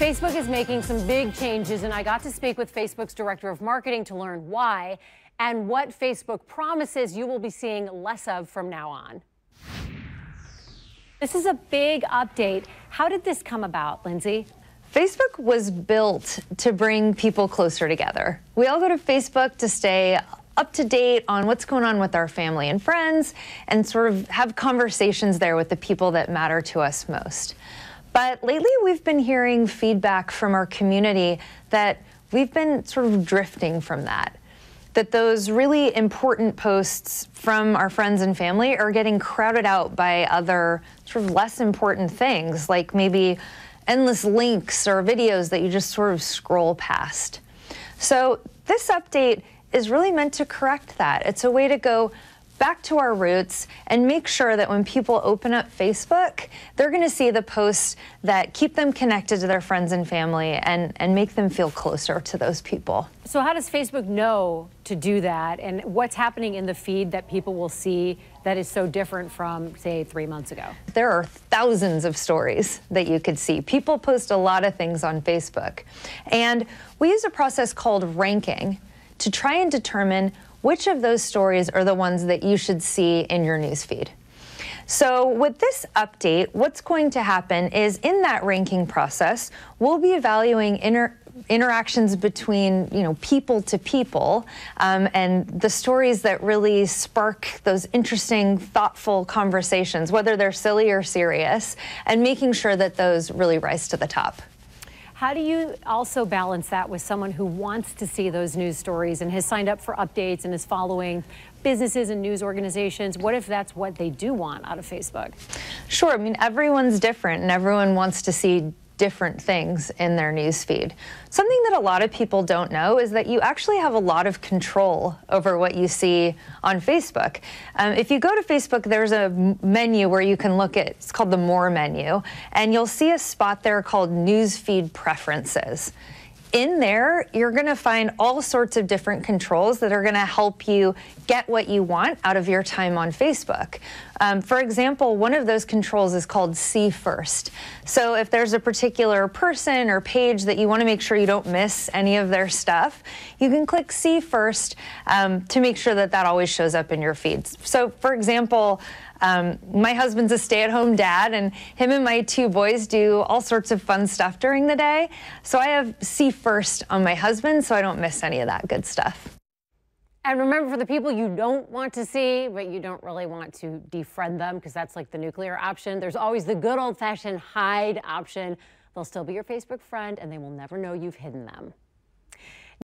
Facebook is making some big changes, and I got to speak with Facebook's director of marketing to learn why and what Facebook promises you will be seeing less of from now on. This is a big update. How did this come about, Lindsay? Facebook was built to bring people closer together. We all go to Facebook to stay up to date on what's going on with our family and friends and sort of have conversations there with the people that matter to us most. But lately we've been hearing feedback from our community that we've been sort of drifting from that those really important posts from our friends and family are getting crowded out by other sort of less important things, like maybe endless links or videos that you just sort of scroll past. So this update is really meant to correct that. It's a way to go back to our roots and make sure that when people open up Facebook, they're going to see the posts that keep them connected to their friends and family and make them feel closer to those people. So how does Facebook know to do that, and what's happening in the feed that people will see that is so different from, say, 3 months ago? There are thousands of stories that you could see. People post a lot of things on Facebook, and we use a process called ranking to try and determine which of those stories are the ones that you should see in your newsfeed. So with this update, what's going to happen is in that ranking process, we'll be evaluating interactions between people to people and the stories that really spark those interesting, thoughtful conversations, whether they're silly or serious, and making sure that those really rise to the top. How do you also balance that with someone who wants to see those news stories and has signed up for updates and is following businesses and news organizations? What if that's what they do want out of Facebook? Sure. I mean, everyone's different and everyone wants to see different things in their news feed. Something that a lot of people don't know is that you actually have a lot of control over what you see on Facebook. If you go to Facebook, there's a menu where you can look at, it's called the More menu, and you'll see a spot there called News Feed Preferences. In there, you're going to find all sorts of different controls that are going to help you get what you want out of your time on Facebook. For example, one of those controls is called See First. So if there's a particular person or page that you want to make sure you don't miss any of their stuff, you can click See First to make sure that that always shows up in your feeds. So for example, my husband's a stay-at-home dad, and him and my 2 boys do all sorts of fun stuff during the day. So I have See First on my husband so I don't miss any of that good stuff. And remember, for the people you don't want to see, but you don't really want to defriend them, because that's like the nuclear option, there's always the good old-fashioned hide option. They'll still be your Facebook friend, and they will never know you've hidden them.